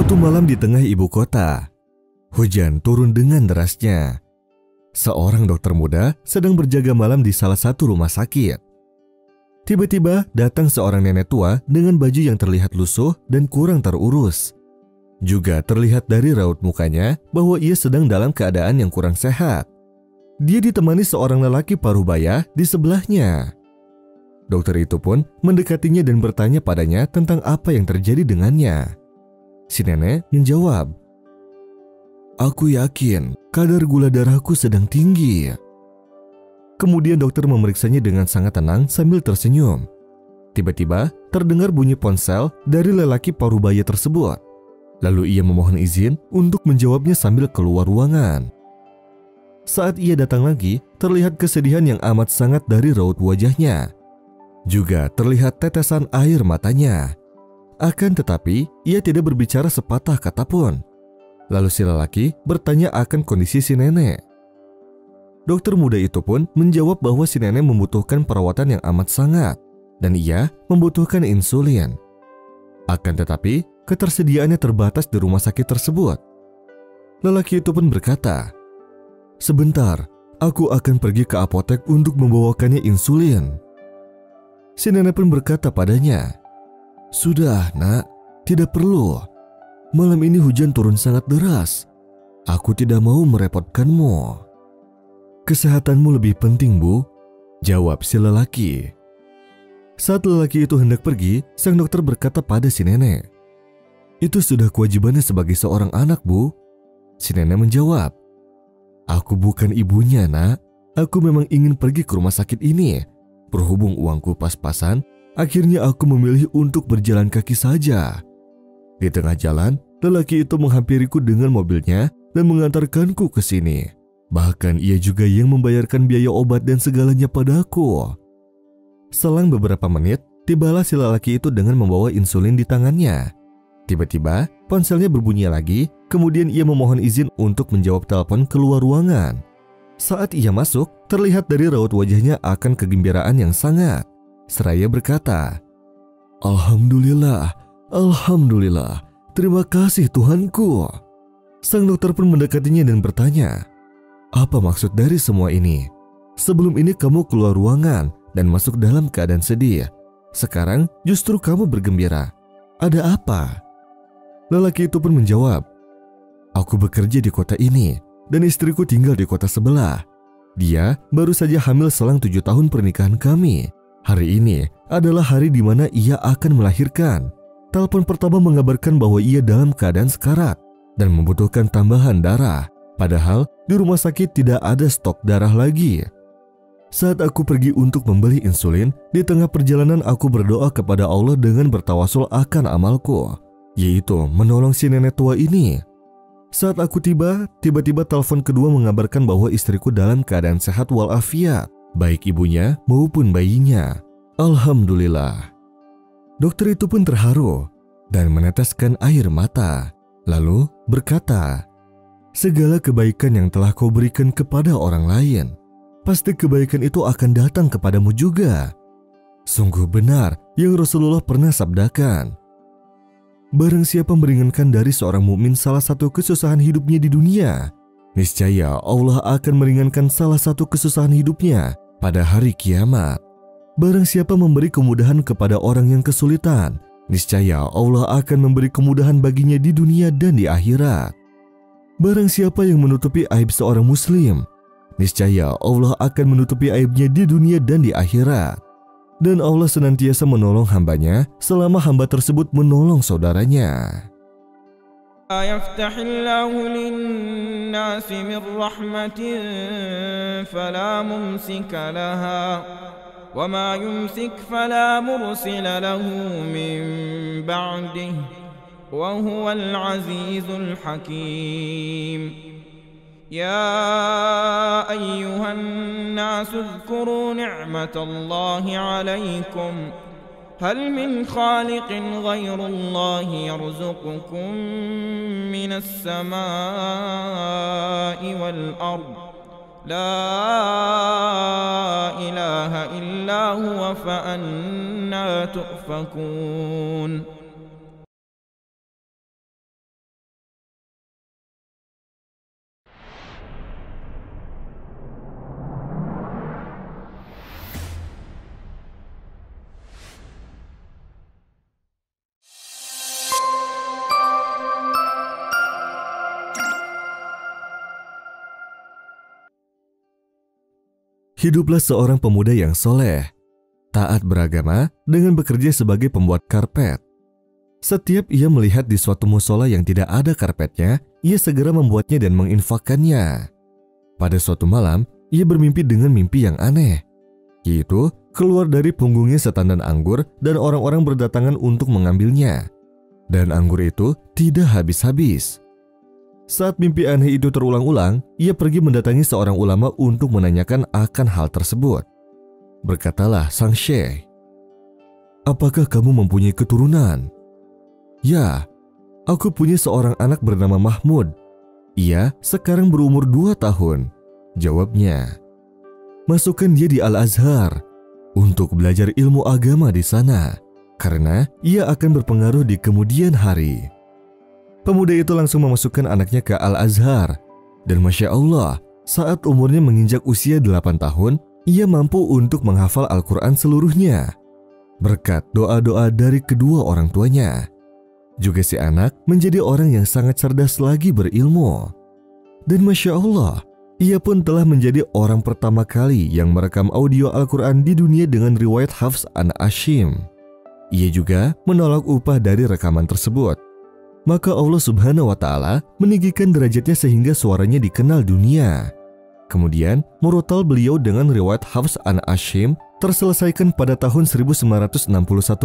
Suatu malam di tengah ibu kota, hujan turun dengan derasnya. Seorang dokter muda sedang berjaga malam di salah satu rumah sakit. Tiba-tiba datang seorang nenek tua dengan baju yang terlihat lusuh dan kurang terurus. Juga terlihat dari raut mukanya bahwa ia sedang dalam keadaan yang kurang sehat. Dia ditemani seorang lelaki parubaya di sebelahnya. Dokter itu pun mendekatinya dan bertanya padanya tentang apa yang terjadi dengannya. Si nenek menjawab, "Aku yakin kadar gula darahku sedang tinggi." Kemudian dokter memeriksanya dengan sangat tenang sambil tersenyum. Tiba-tiba terdengar bunyi ponsel dari lelaki parubaya tersebut. Lalu ia memohon izin untuk menjawabnya sambil keluar ruangan. Saat ia datang lagi, terlihat kesedihan yang amat sangat dari raut wajahnya. Juga terlihat tetesan air matanya. Akan tetapi, ia tidak berbicara sepatah kata pun. Lalu si lelaki bertanya akan kondisi si nenek. Dokter muda itu pun menjawab bahwa si nenek membutuhkan perawatan yang amat sangat dan ia membutuhkan insulin. Akan tetapi, ketersediaannya terbatas di rumah sakit tersebut. Lelaki itu pun berkata, "Sebentar, aku akan pergi ke apotek untuk membawakannya insulin." Si nenek pun berkata padanya, "Sudah, Nak, tidak perlu. Malam ini hujan turun sangat deras. Aku tidak mau merepotkanmu." "Kesehatanmu lebih penting, Bu," jawab si lelaki. Saat lelaki itu hendak pergi, sang dokter berkata pada si nenek, "Itu sudah kewajibannya sebagai seorang anak, Bu." Si nenek menjawab, "Aku bukan ibunya, Nak. Aku memang ingin pergi ke rumah sakit ini. Berhubung uangku pas-pasan, akhirnya aku memilih untuk berjalan kaki saja." Di tengah jalan, lelaki itu menghampiriku dengan mobilnya dan mengantarkanku ke sini. Bahkan ia juga yang membayarkan biaya obat dan segalanya padaku. Selang beberapa menit, tibalah si lelaki itu dengan membawa insulin di tangannya. Tiba-tiba, ponselnya berbunyi lagi, kemudian ia memohon izin untuk menjawab telepon keluar ruangan. Saat ia masuk, terlihat dari raut wajahnya akan kegembiraan yang sangat. Seraya berkata, "Alhamdulillah, Alhamdulillah, terima kasih Tuhanku." Sang dokter pun mendekatinya dan bertanya, "Apa maksud dari semua ini? Sebelum ini kamu keluar ruangan dan masuk dalam keadaan sedih. Sekarang justru kamu bergembira. Ada apa?" Lelaki itu pun menjawab, "Aku bekerja di kota ini dan istriku tinggal di kota sebelah. Dia baru saja hamil selang 7 tahun pernikahan kami. Hari ini adalah hari di mana ia akan melahirkan. Telepon pertama mengabarkan bahwa ia dalam keadaan sekarat dan membutuhkan tambahan darah. Padahal di rumah sakit tidak ada stok darah lagi. Saat aku pergi untuk membeli insulin, di tengah perjalanan aku berdoa kepada Allah dengan bertawasul akan amalku, yaitu menolong si nenek tua ini. Saat aku tiba-tiba telepon kedua mengabarkan bahwa istriku dalam keadaan sehat walafiat, baik ibunya maupun bayinya. Alhamdulillah." Dokter itu pun terharu dan meneteskan air mata, lalu berkata, "Segala kebaikan yang telah kau berikan kepada orang lain, pasti kebaikan itu akan datang kepadamu juga. Sungguh benar yang Rasulullah pernah sabdakan, barang siapa meringankan dari seorang mukmin salah satu kesusahan hidupnya di dunia, niscaya Allah akan meringankan salah satu kesusahan hidupnya pada hari kiamat. Barang siapa memberi kemudahan kepada orang yang kesulitan, niscaya Allah akan memberi kemudahan baginya di dunia dan di akhirat. Barang siapa yang menutupi aib seorang muslim, niscaya Allah akan menutupi aibnya di dunia dan di akhirat. Dan Allah senantiasa menolong hambanya selama hamba tersebut menolong saudaranya." يفتح الله للناس من رحمة فلا ممسك لها وما يمسك فلا مرسل له من بعده وهو العزيز الحكيم. يا أيها الناس اذكروا نعمة الله عليكم هل من خالق غير الله يرزقكم من السماء والأرض لا إله إلا هو فأنى تؤفكون. Hiduplah seorang pemuda yang soleh, taat beragama dengan bekerja sebagai pembuat karpet. Setiap ia melihat di suatu musola yang tidak ada karpetnya, ia segera membuatnya dan menginfakkannya. Pada suatu malam, ia bermimpi dengan mimpi yang aneh, yaitu keluar dari punggungnya setandan anggur dan orang-orang berdatangan untuk mengambilnya. Dan anggur itu tidak habis-habis. Saat mimpi aneh itu terulang-ulang, ia pergi mendatangi seorang ulama untuk menanyakan akan hal tersebut. Berkatalah sang syekh, "Apakah kamu mempunyai keturunan?" "Ya, aku punya seorang anak bernama Mahmud. Ia sekarang berumur 2 tahun, jawabnya. "Masukkan dia di Al-Azhar untuk belajar ilmu agama di sana, karena ia akan berpengaruh di kemudian hari." Pemuda itu langsung memasukkan anaknya ke Al-Azhar, dan Masya Allah, saat umurnya menginjak usia 8 tahun, ia mampu untuk menghafal Al-Quran seluruhnya, berkat doa-doa dari kedua orang tuanya. Juga si anak menjadi orang yang sangat cerdas lagi berilmu. Dan Masya Allah, ia pun telah menjadi orang pertama kali yang merekam audio Al-Quran di dunia dengan riwayat Hafs an Asim. Ia juga menolak upah dari rekaman tersebut. Maka Allah Subhanahu wa Ta'ala meninggikan derajatnya sehingga suaranya dikenal dunia. Kemudian, murotal beliau dengan riwayat Hafs an Asim terselesaikan pada tahun 1961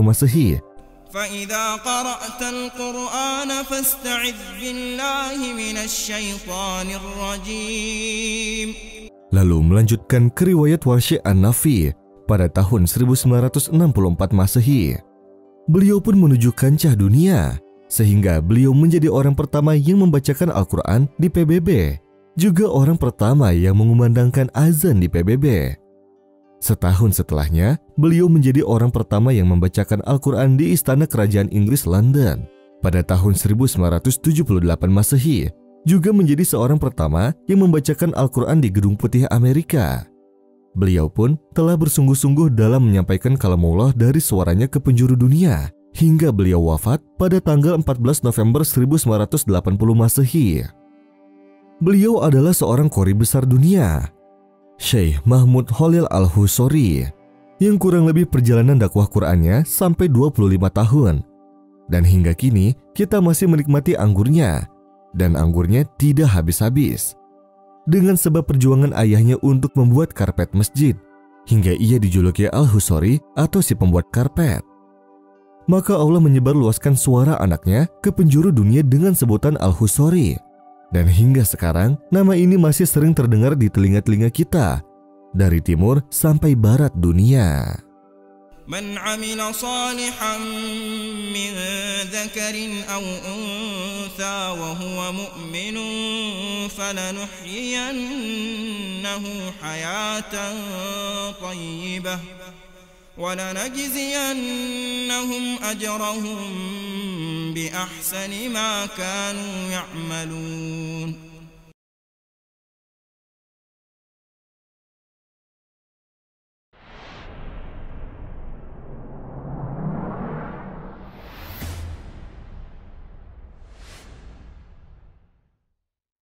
Masehi. فَإِذَا قَرَأْتَ الْقُرْآنَ فَاسْتَعِذْ بِاللَّهِ مِنَ الشَّيْطَانِ الرَّجِيمِ. Lalu melanjutkan ke riwayat Warshi an-Nafi pada tahun 1964 Masehi. Beliau pun menuju kancah dunia, sehingga beliau menjadi orang pertama yang membacakan Al-Quran di PBB, juga orang pertama yang mengumandangkan azan di PBB. Setahun setelahnya, beliau menjadi orang pertama yang membacakan Al-Quran di Istana Kerajaan Inggris London pada tahun 1978 Masehi, juga menjadi seorang pertama yang membacakan Al-Quran di Gedung Putih Amerika. Beliau pun telah bersungguh-sungguh dalam menyampaikan kalamullah dari suaranya ke penjuru dunia, hingga beliau wafat pada tanggal 14 November 1980 Masehi. Beliau adalah seorang qori besar dunia, Syekh Mahmud Khalil Al-Husori, yang kurang lebih perjalanan dakwah Qur'annya sampai 25 tahun. Dan hingga kini kita masih menikmati anggurnya, dan anggurnya tidak habis-habis. Dengan sebab perjuangan ayahnya untuk membuat karpet masjid, hingga ia dijuluki Al-Husori atau si pembuat karpet. Maka Allah menyebarluaskan suara anaknya ke penjuru dunia dengan sebutan Al-Husori. Dan hingga sekarang, nama ini masih sering terdengar di telinga-telinga kita, dari timur sampai barat dunia. من عمل صالحا من ذكر أو أنثى وهو مؤمن فلنحيينه حياة طيبة ولنجزينهم أجرهم بأحسن ما كانوا يعملون.